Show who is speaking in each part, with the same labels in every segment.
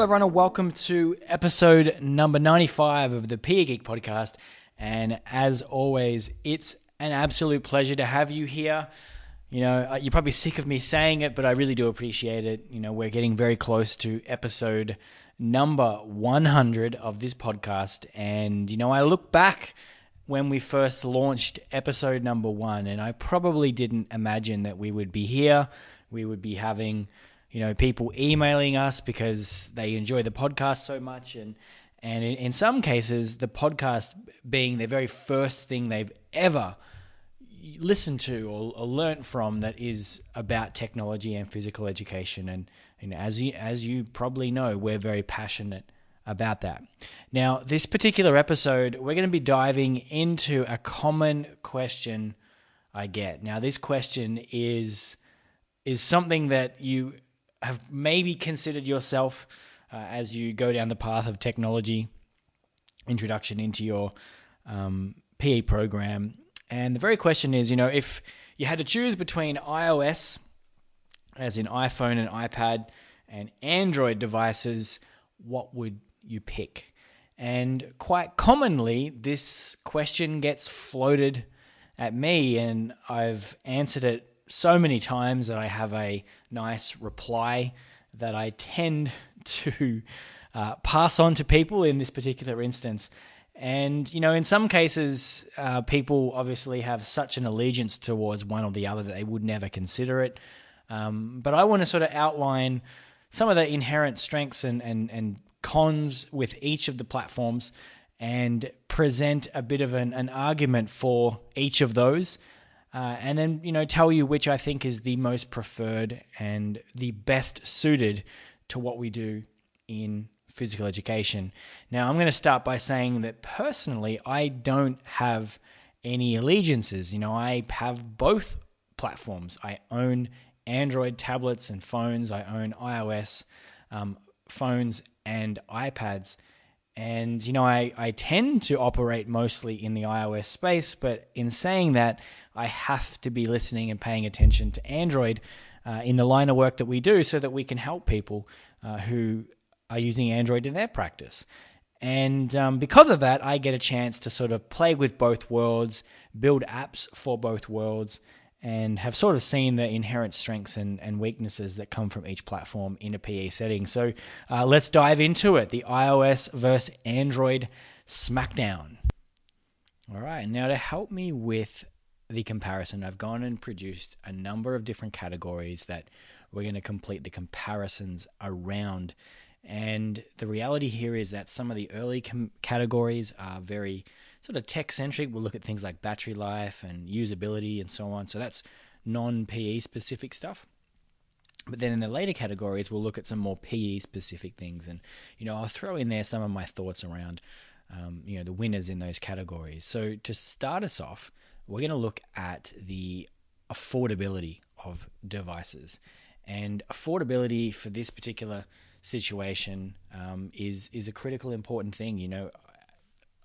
Speaker 1: everyone, and welcome to episode number 95 of the PE Geek podcast. And as always, it's an absolute pleasure to have you here. You know, you're probably sick of me saying it, but I really do appreciate it. You know, we're getting very close to episode number 100 of this podcast. And, you know, I look back when we first launched episode number 1, and I probably didn't imagine that we would be here. We would be having, you know, people emailing us because they enjoy the podcast so much, and in some cases, the podcast being the very first thing they've ever listened to or learnt from that is about technology and physical education. And as you probably know, we're very passionate about that. Now, this particular episode, we're going to be diving into a common question I get. Now, this question is something that you have maybe considered yourself as you go down the path of technology introduction into your PE program. And the very question is, you know, if you had to choose between iOS, as in iPhone and iPad, and Android devices, what would you pick? And quite commonly, this question gets floated at me, and I've answered it so many times that I have a nice reply that I tend to pass on to people in this particular instance. And, you know, in some cases, people obviously have such an allegiance towards one or the other that they would never consider it. But I want to sort of outline some of the inherent strengths and cons with each of the platforms and present a bit of an argument for each of those. And then, you know, tell you which I think is the most preferred and the best suited to what we do in physical education. Now, I'm going to start by saying that personally, I don't have any allegiances. You know, I have both platforms. I own Android tablets and phones. I own iOS phones and iPads. And, you know, I tend to operate mostly in the iOS space, but in saying that, I have to be listening and paying attention to Android in the line of work that we do so that we can help people who are using Android in their practice. And because of that, I get a chance to sort of play with both worlds, build apps for both worlds, and have sort of seen the inherent strengths and weaknesses that come from each platform in a PE setting. So let's dive into it, the iOS versus Android smackdown. All right, now to help me with the comparison, I've gone and produced a number of different categories that we're going to complete the comparisons around. And the reality here is that some of the early categories are very sort of tech-centric. We'll look at things like battery life and usability and so on. So that's non-PE specific stuff. But then in the later categories, we'll look at some more PE specific things. And, you know, I'll throw in there some of my thoughts around, you know, the winners in those categories. So to start us off, we're going to look at the affordability of devices. And affordability for this particular situation is a critical important thing. You know,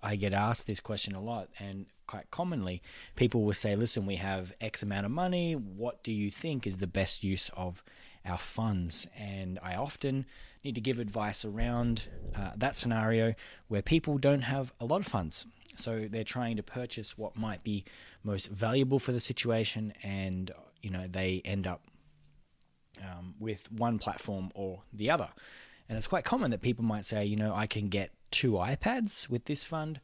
Speaker 1: I get asked this question a lot, and quite commonly people will say, listen, we have X amount of money. What do you think is the best use of our funds? And I often need to give advice around that scenario where people don't have a lot of funds. So they're trying to purchase what might be most valuable for the situation, and, you know, they end up with one platform or the other. And it's quite common that people might say, you know, I can get 2 iPads with this fund,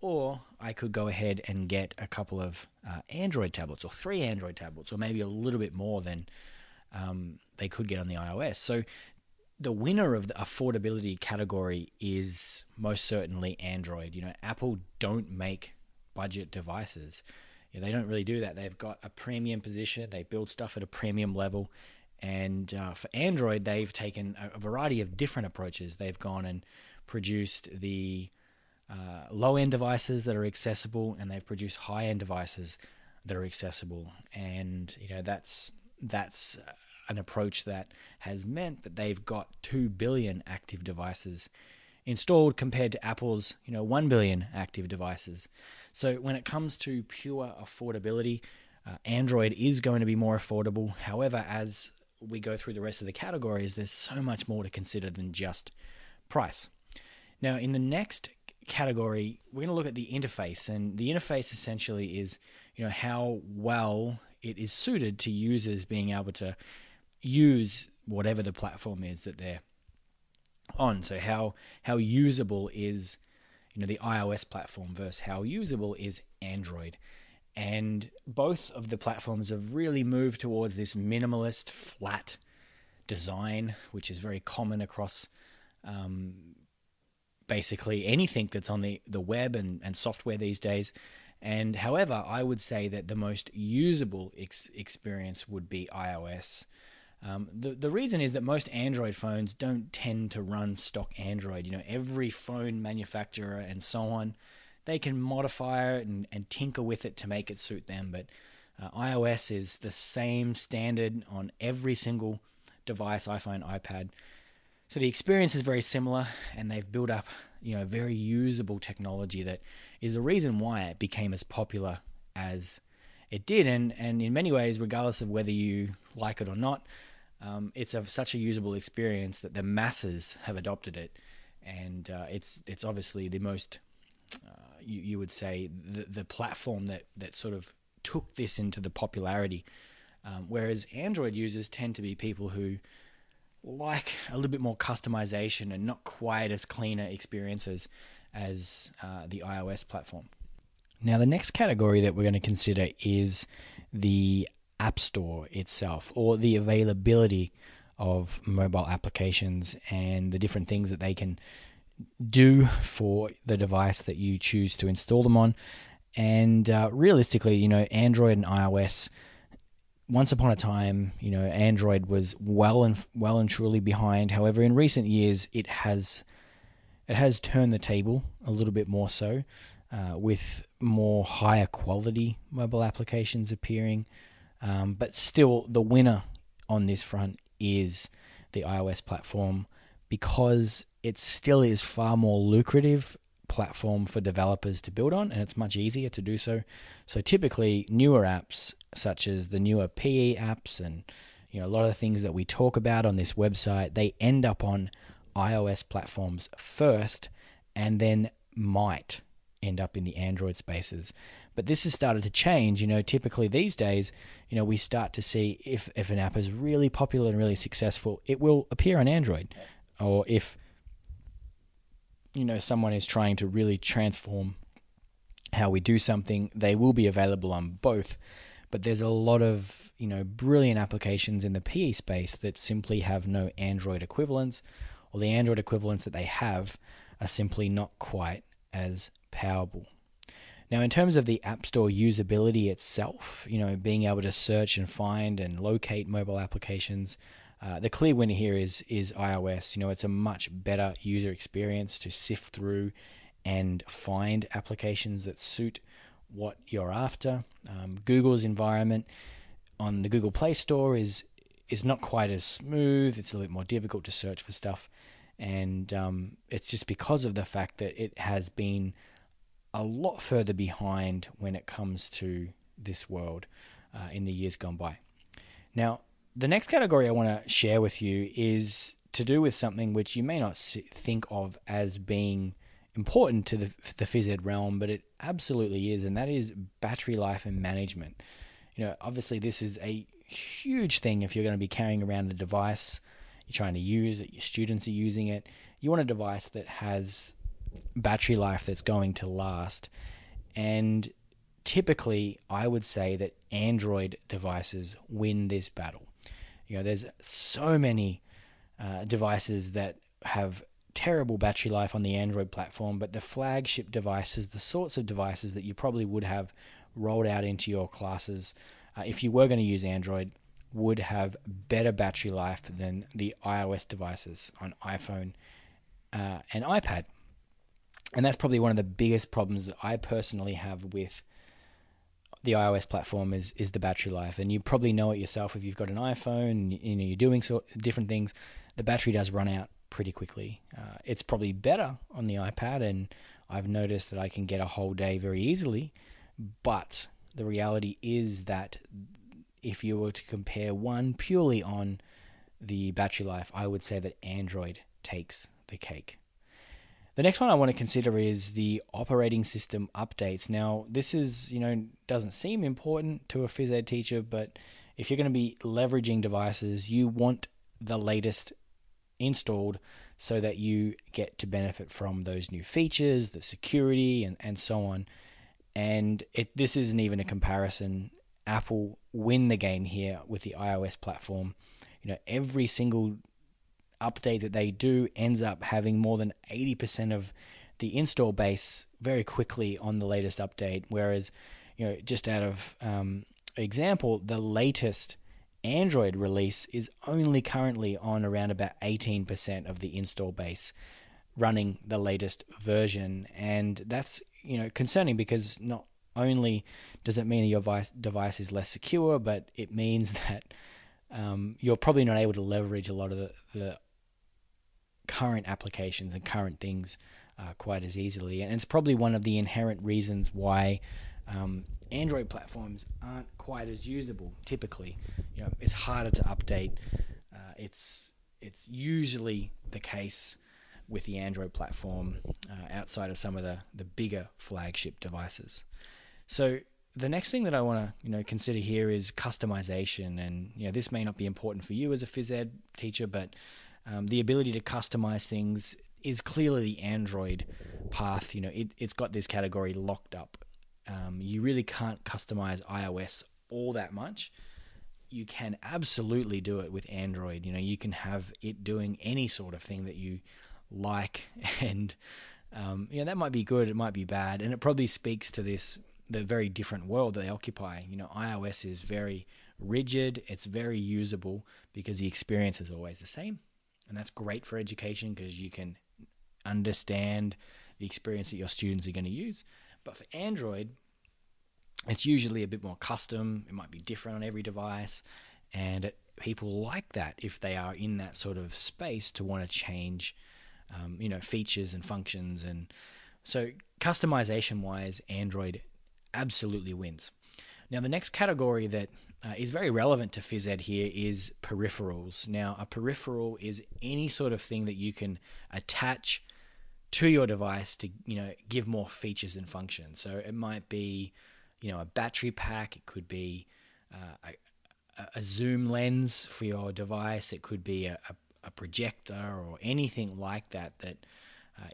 Speaker 1: or I could go ahead and get a couple of Android tablets or 3 Android tablets, or maybe a little bit more than they could get on the iOS. So the winner of the affordability category is most certainly Android. You know, Apple don't make budget devices. You know, they don't really do that. They've got a premium position. They build stuff at a premium level. And for Android, they've taken a variety of different approaches. They've gone and produced the low-end devices that are accessible, and they've produced high-end devices that are accessible. And, you know, that's an approach that has meant that they've got 2 billion active devices installed compared to Apple's, you know, 1 billion active devices. So when it comes to pure affordability, Android is going to be more affordable. However, as we go through the rest of the categories, there's so much more to consider than just price. Now, in the next category, we're going to look at the interface, and the interface essentially is, how well it is suited to users being able to use whatever the platform is that they're on. So how usable is the iOS platform versus how usable is Android. And both of the platforms have really moved towards this minimalist, flat design, which is very common across basically anything that's on the web and software these days. And however, I would say that the most usable experience would be iOS. The reason is that most Android phones don't tend to run stock Android. Every phone manufacturer and so on, they can modify it and tinker with it to make it suit them. But iOS is the same standard on every single device, iPhone, iPad. So the experience is very similar, and they've built up, very usable technology that is the reason why it became as popular as it did. And in many ways, regardless of whether you like it or not, it's such a usable experience that the masses have adopted it, and it's obviously the most, you would say, the platform that sort of took this into the popularity. Whereas Android users tend to be people who like a little bit more customization and not quite as cleaner experiences as the iOS platform. Now, the next category that we're going to consider is the App Store itself, or the availability of mobile applications and the different things that they can do for the device that you choose to install them on. And realistically, Android and iOS, once upon a time, Android was well and truly behind. However, in recent years, it has turned the table a little bit more so, with more higher quality mobile applications appearing. But still, the winner on this front is the iOS platform, because it still is far more lucrative platform for developers to build on, and it's much easier to do so. So typically, newer apps such as the newer PE apps and a lot of the things that we talk about on this website, they end up on iOS platforms first, and then might end up in the Android spaces. But this has started to change. Typically these days, we start to see if an app is really popular and really successful, it will appear on Android. Or if someone is trying to really transform how we do something, they will be available on both. But there's a lot of brilliant applications in the PE space that simply have no Android equivalents, or the Android equivalents that they have are simply not quite as powerful. Now, in terms of the App Store usability itself, being able to search and find and locate mobile applications, the clear winner here is iOS. It's a much better user experience to sift through and find applications that suit what you're after. Google's environment on the Google Play Store is not quite as smooth. It's a little bit more difficult to search for stuff. And it's just because of the fact that it has been a lot further behind when it comes to this world in the years gone by. Now, the next category I want to share with you is to do with something which you may not think of as being important to the phys ed realm, but it absolutely is, and that is battery life and management. Obviously this is a huge thing if you're going to be carrying around a device, you're trying to use it, your students are using it. You want a device that has battery life that's going to last. And typically, I would say that Android devices win this battle. There's so many devices that have terrible battery life on the Android platform, but the flagship devices, the sorts of devices that you probably would have rolled out into your classes if you were going to use Android, would have better battery life than the iOS devices on iPhone and iPad. And that's probably one of the biggest problems that I personally have with the iOS platform is the battery life. And you probably know it yourself if you've got an iPhone, you're doing different things, the battery does run out pretty quickly. It's probably better on the iPad, and I've noticed that I can get a whole day very easily. But the reality is that if you were to compare one purely on the battery life, I would say that Android takes the cake. The next one I want to consider is the operating system updates. Now, this is, doesn't seem important to a phys ed teacher, but if you're going to be leveraging devices, you want the latest installed so that you get to benefit from those new features, the security, and so on. And this isn't even a comparison. Apple win the game here with the iOS platform. Every single update that they do ends up having more than 80% of the install base very quickly on the latest update. Whereas, just out of example, the latest Android release is only currently on around about 18% of the install base running the latest version. And that's, concerning, because not only does it mean your device is less secure, but it means that you're probably not able to leverage a lot of the current applications and current things quite as easily. And it's probably one of the inherent reasons why Android platforms aren't quite as usable typically. It's harder to update. It's usually the case with the Android platform outside of some of the bigger flagship devices. So the next thing that I want to consider here is customization. And this may not be important for you as a phys ed teacher, but the ability to customize things is clearly the Android path. It's got this category locked up. You really can't customize iOS all that much. You can absolutely do it with Android. You can have it doing any sort of thing that you like, and that might be good, it might be bad, and it probably speaks to the very different world that they occupy. iOS is very rigid, it's very usable because the experience is always the same, and that's great for education because you can understand the experience that your students are going to use. But for Android, it's usually a bit more custom. It might be different on every device, and people like that if they are in that sort of space to want to change features and functions. And so customization wise, Android absolutely wins. Now, the next category that is very relevant to phys ed here is peripherals. Now, a peripheral is any sort of thing that you can attach to your device to give more features and functions. So it might be a battery pack, it could be a zoom lens for your device, it could be a projector or anything like that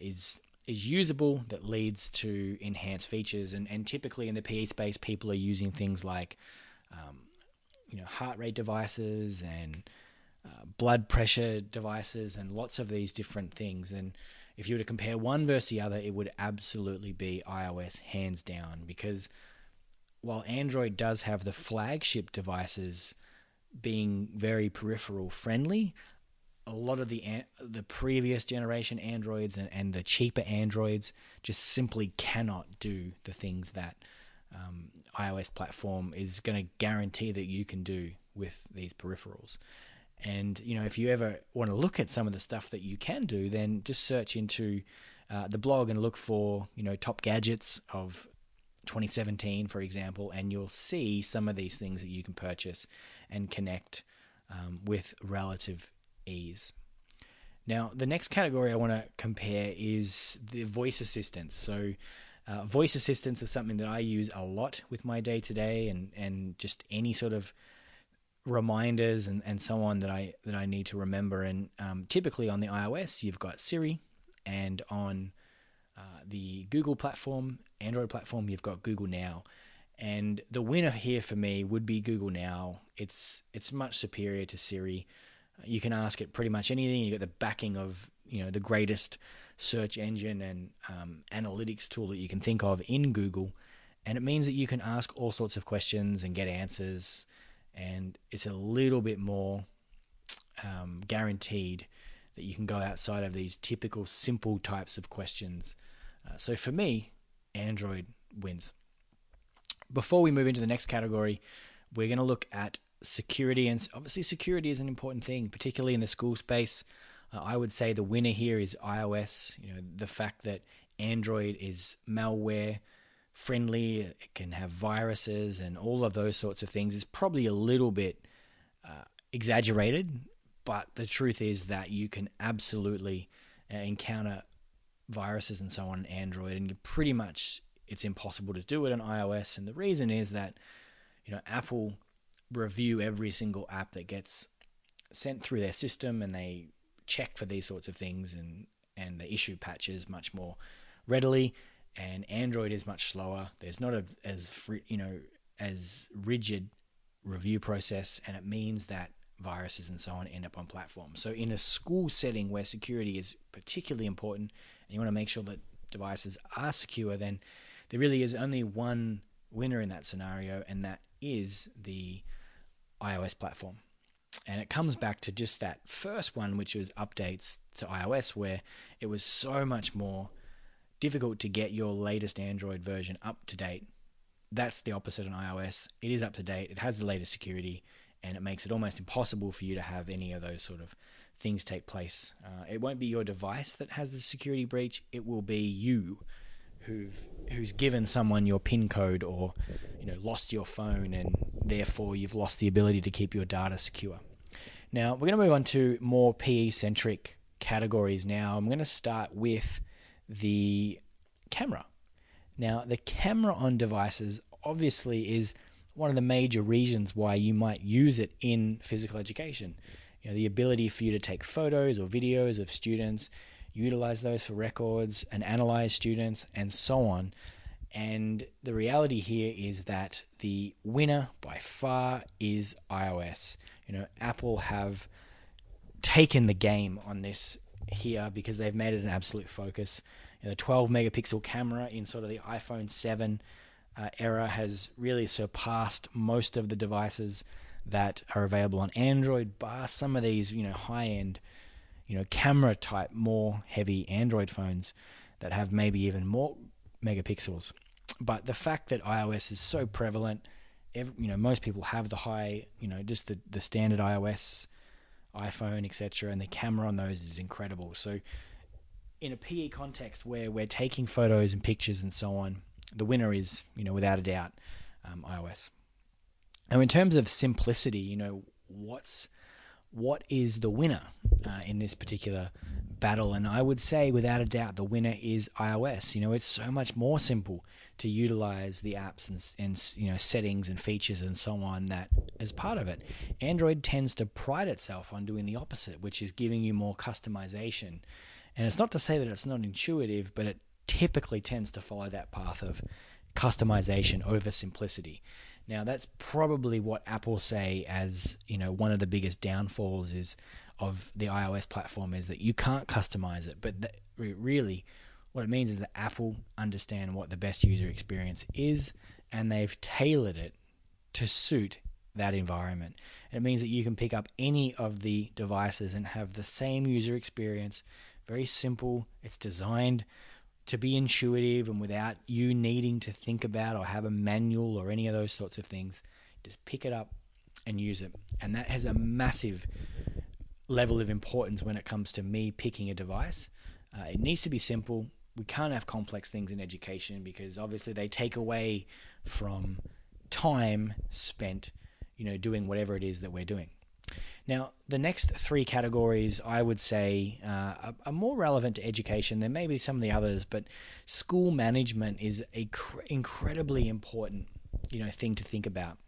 Speaker 1: is usable, that leads to enhanced features. And typically in the PE space, people are using things like heart rate devices and blood pressure devices and lots of these different things. And if you were to compare one versus the other, it would absolutely be iOS hands down, because while Android does have the flagship devices being very peripheral friendly, a lot of the previous generation Androids and the cheaper Androids just simply cannot do the things that iOS platform is going to guarantee that you can do with these peripherals. And if you ever want to look at some of the stuff that you can do, then just search into the blog and look for top gadgets of 2017, for example, and you'll see some of these things that you can purchase and connect with relative ease. Now, the next category I want to compare is the voice assistants. So voice assistants is something that I use a lot with my day-to-day and just any sort of reminders and so on that I need to remember. And typically on the iOS, you've got Siri, and on the Google platform, Android platform, you've got Google Now. And the winner here for me would be Google Now. It's much superior to Siri. You can ask it pretty much anything. You got the backing of the greatest search engine and analytics tool that you can think of in Google, and it means that you can ask all sorts of questions and get answers, and it's a little bit more guaranteed that you can go outside of these typical simple types of questions. So for me, Android wins. Before we move into the next category, we're going to look at security, and obviously security is an important thing, particularly in the school space. I would say the winner here is iOS. The fact that Android is malware friendly, it can have viruses and all of those sorts of things, is probably a little bit exaggerated, but the truth is that you can absolutely encounter viruses and so on Android, and it's impossible to do it on iOS. And the reason is that Apple review every single app that gets sent through their system, and they check for these sorts of things, and they issue patches much more readily. And Android is much slower. There's not as rigid review process, and it means that viruses and so on end up on platforms. So in a school setting where security is particularly important, and you want to make sure that devices are secure, then there really is only one winner in that scenario, and that is the iOS platform. And it comes back to just that first one, which was updates to iOS, where it was so much more difficult to get your latest Android version up to date. That's the opposite on iOS. It is up to date. It has the latest security, and it makes it almost impossible for you to have any of those sort of things take place. It won't be your device that has the security breach. It will be you who's given someone your PIN code, or lost your phone, and therefore you've lost the ability to keep your data secure. Now we're going to move on to more PE-centric categories now. I'm going to start with the camera. Now, the camera on devices obviously is one of the major reasons why you might use it in physical education. The ability for you to take photos or videos of students, utilize those for records, and analyze students, and so on. And the reality here is that the winner by far is iOS. Apple have taken the game on this here because they've made it an absolute focus. The 12 megapixel camera in sort of the iPhone 7 era has really surpassed most of the devices that are available on Android, bar some of these high-end camera type, more heavy Android phones that have maybe even more megapixels. But the fact that iOS is so prevalent, most people have the high, just the standard iOS iPhone, etc., and the camera on those is incredible. So in a PE context where we're taking photos and pictures and so on, the winner is, without a doubt, iOS. Now, in terms of simplicity, what is the winner in this particular battle? And I would say, without a doubt, the winner is iOS. It's so much more simple to utilize the apps and settings and features and so on that as part of it. Android tends to pride itself on doing the opposite, which is giving you more customization. And it's not to say that it's not intuitive, but it typically tends to follow that path of customization over simplicity. Now, that's probably what Apple say as one of the biggest downfalls is of the iOS platform, is that you can't customize it. But really, what it means is that Apple understand what the best user experience is, and they've tailored it to suit that environment. And it means that you can pick up any of the devices and have the same user experience. Very simple. It's designed to be intuitive and without you needing to think about or have a manual or any of those sorts of things. Just pick it up and use it. And that has a massive level of importance when it comes to me picking a device. It needs to be simple. We can't have complex things in education because obviously they take away from time spent, doing whatever it is that we're doing. Now, the next three categories I would say are more relevant to education. There may be some of the others, but school management is a incredibly important, thing to think about.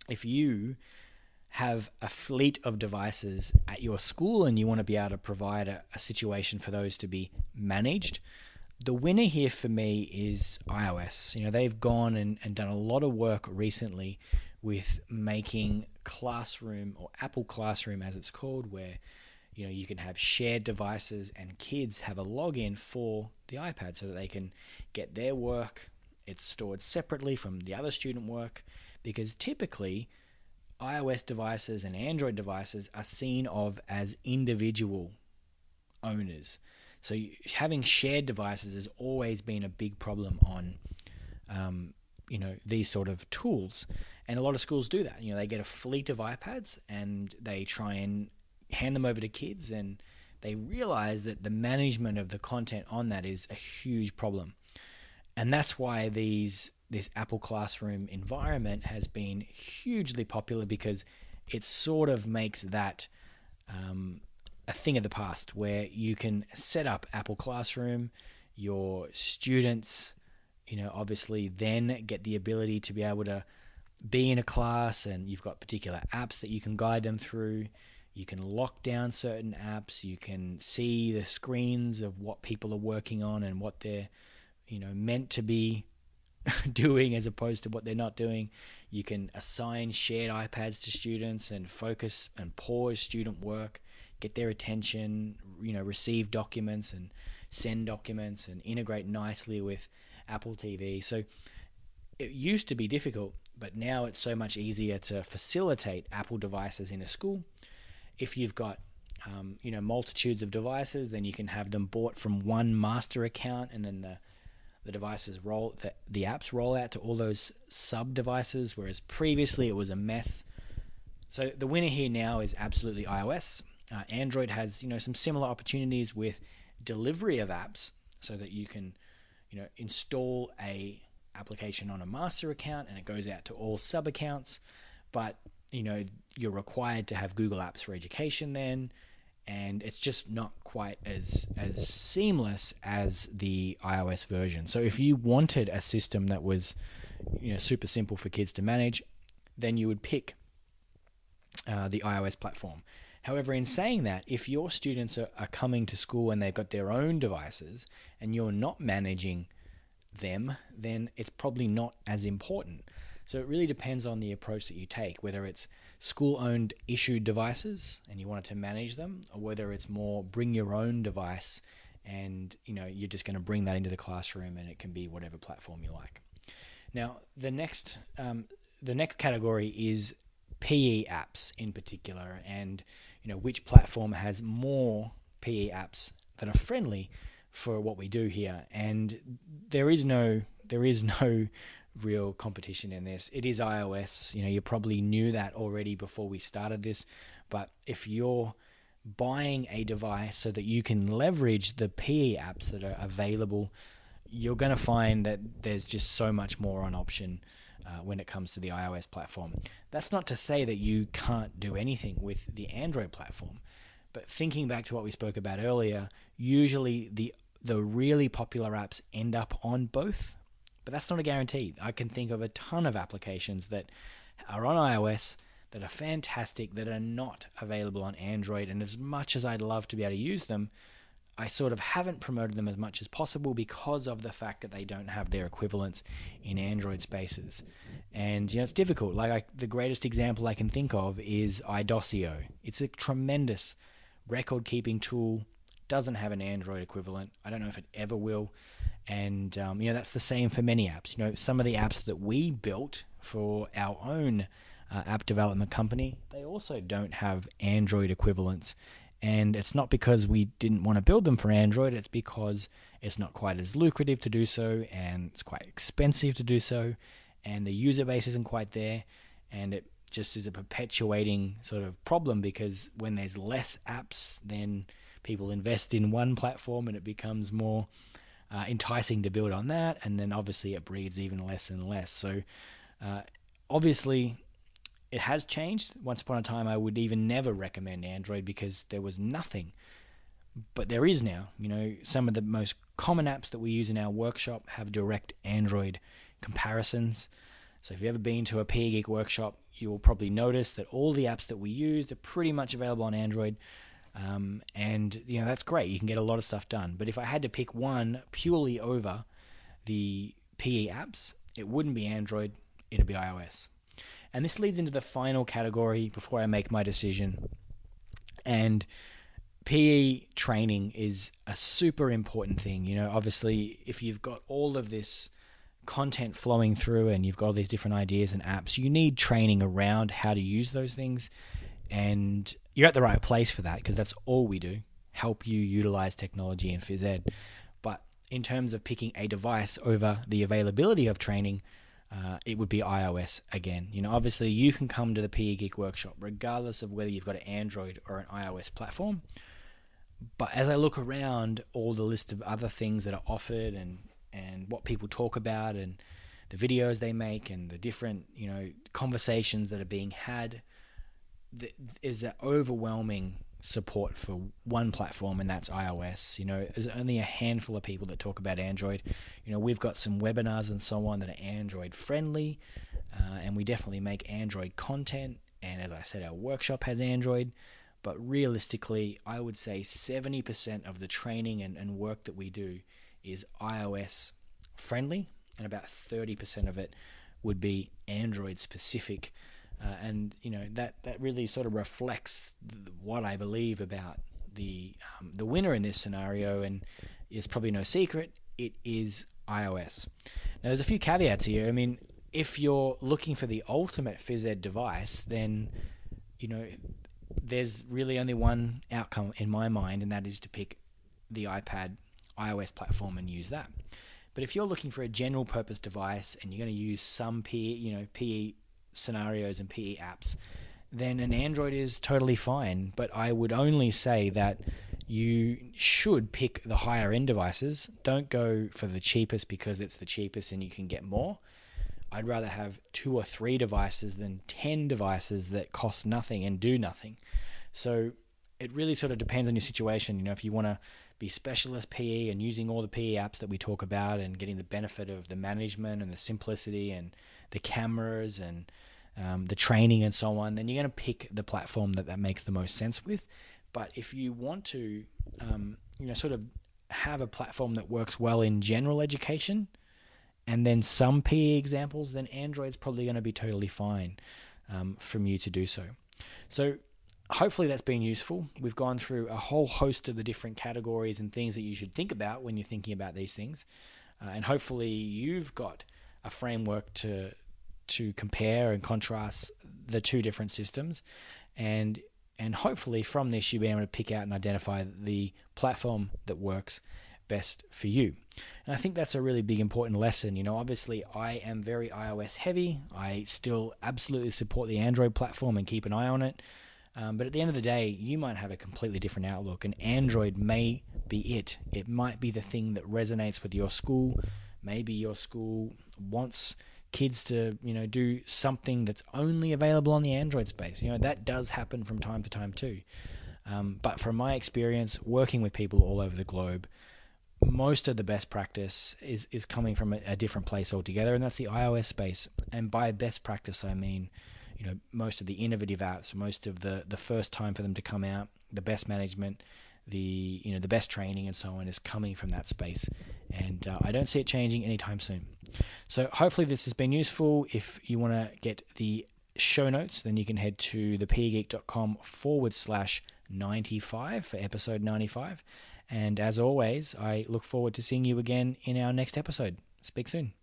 Speaker 1: If you have a fleet of devices at your school and you want to be able to provide a situation for those to be managed, the winner here for me is iOS. They've gone and done a lot of work recently with making Classroom, or Apple Classroom as it's called, where you can have shared devices and kids have a login for the iPad so that they can get their work. It's stored separately from the other student work, because typically iOS devices and Android devices are seen of as individual owners. So having shared devices has always been a big problem on these sort of tools. And a lot of schools do that. They get a fleet of iPads and they try and hand them over to kids, and they realize that the management of the content on that is a huge problem. And that's why this Apple Classroom environment has been hugely popular, because it sort of makes that a thing of the past where you can set up Apple Classroom. Your students, obviously then get the ability to be able to be in a class, and you've got particular apps that you can guide them through. You can lock down certain apps. You can see the screens of what people are working on and what they're, meant to be doing as opposed to what they're not doing. You can assign shared iPads to students and focus and pause student work, get their attention, receive documents and send documents and integrate nicely with Apple TV. So it used to be difficult, but now it's so much easier to facilitate Apple devices in a school. If you've got multitudes of devices, then you can have them bought from one master account, and then the devices the apps roll out to all those sub devices, whereas previously it was a mess. So the winner here now is absolutely iOS. Android has some similar opportunities with delivery of apps, so that you can install a application on a master account and it goes out to all sub accounts, but you're required to have Google Apps for Education then, and it's just not quite as seamless as the iOS version. So if you wanted a system that was super simple for kids to manage, then you would pick the iOS platform. However, in saying that, if your students are coming to school and they've got their own devices and you're not managing them, then it's probably not as important. So it really depends on the approach that you take, whether it's school-owned issued devices and you wanted to manage them, or whether it's more bring your own device and you're just going to bring that into the classroom and it can be whatever platform you like. Now, the next category is PE apps in particular, and which platform has more PE apps that are friendly for what we do here. And there is no real competition in this. It is iOS. You probably knew that already before we started this, but if you're buying a device so that you can leverage the PE apps that are available, you're going to find that there's just so much more on option when it comes to the iOS platform. That's not to say that you can't do anything with the Android platform, but thinking back to what we spoke about earlier, usually the really popular apps end up on both, but that's not a guarantee. I can think of a ton of applications that are on iOS that are fantastic that are not available on Android, and as much as I'd love to be able to use them, I sort of haven't promoted them as much as possible because of the fact that they don't have their equivalents in Android spaces. And it's difficult. The greatest example I can think of is iDossio. It's a tremendous record-keeping tool, doesn't have an Android equivalent. I don't know if it ever will. And that's the same for many apps. Some of the apps that we built for our own app development company, they also don't have Android equivalents. And it's not because we didn't want to build them for Android, it's because it's not quite as lucrative to do so, and it's quite expensive to do so, and the user base isn't quite there, and it just is a perpetuating sort of problem, because when there's less apps, then people invest in one platform and it becomes more enticing to build on that, and then obviously it breeds even less and less. So obviously it has changed. Once upon a time, I would even never recommend Android because there was nothing. But there is now. Some of the most common apps that we use in our workshop have direct Android comparisons. So if you've ever been to a PE Geek workshop, you'll probably notice that all the apps that we use are pretty much available on Android. And that's great. You can get a lot of stuff done. But if I had to pick one purely over the PE apps, it wouldn't be Android. It'd be iOS. And this leads into the final category before I make my decision. And PE training is a super important thing. Obviously, if you've got all of this content flowing through and you've got all these different ideas and apps, you need training around how to use those things. And you're at the right place for that, because that's all we do, help you utilize technology in phys ed. But in terms of picking a device over the availability of training, it would be iOS again. Obviously you can come to the PE Geek workshop regardless of whether you've got an Android or an iOS platform. But as I look around all the list of other things that are offered and what people talk about and the videos they make and the different conversations that are being had, is an overwhelming support for one platform, and that's iOS. There's only a handful of people that talk about Android. We've got some webinars and so on that are Android friendly, and we definitely make Android content. And as I said, our workshop has Android. But realistically, I would say 70% of the training and work that we do is iOS friendly, and about 30% of it would be Android specific. And that really sort of reflects what I believe about the winner in this scenario, and it's probably no secret, it is iOS. Now, there's a few caveats here. I mean, if you're looking for the ultimate phys ed device, then there's really only one outcome in my mind, and that is to pick the iPad iOS platform and use that. But if you're looking for a general purpose device and you're going to use some PE scenarios and PE apps, then an Android is totally fine. But I would only say that you should pick the higher end devices. Don't go for the cheapest because it's the cheapest and you can get more. I'd rather have 2 or 3 devices than 10 devices that cost nothing and do nothing. So it really sort of depends on your situation. If you want to be specialist PE and using all the PE apps that we talk about and getting the benefit of the management and the simplicity and the cameras and the training and so on, then you're going to pick the platform that makes the most sense with. But if you want to, sort of have a platform that works well in general education, and then some PE examples, then Android's probably going to be totally fine from you to do so. So hopefully that's been useful. We've gone through a whole host of the different categories and things that you should think about when you're thinking about these things. And hopefully you've got a framework to compare and contrast the two different systems. And hopefully from this you'll be able to pick out and identify the platform that works best for you. And I think that's a really big important lesson. Obviously I am very iOS heavy. I still absolutely support the Android platform and keep an eye on it. But at the end of the day, you might have a completely different outlook, and Android may be it. It might be the thing that resonates with your school. Maybe your school wants kids to, do something that's only available on the Android space. That does happen from time to time too. But from my experience working with people all over the globe, most of the best practice is coming from a different place altogether, and that's the iOS space. And by best practice, I mean, most of the innovative apps, most of the first time for them to come out, the best management, the best training and so on is coming from that space. And I don't see it changing anytime soon. So hopefully this has been useful. If you want to get the show notes, then you can head to thepegeek.com/95 for episode 95. And as always, I look forward to seeing you again in our next episode. Speak soon.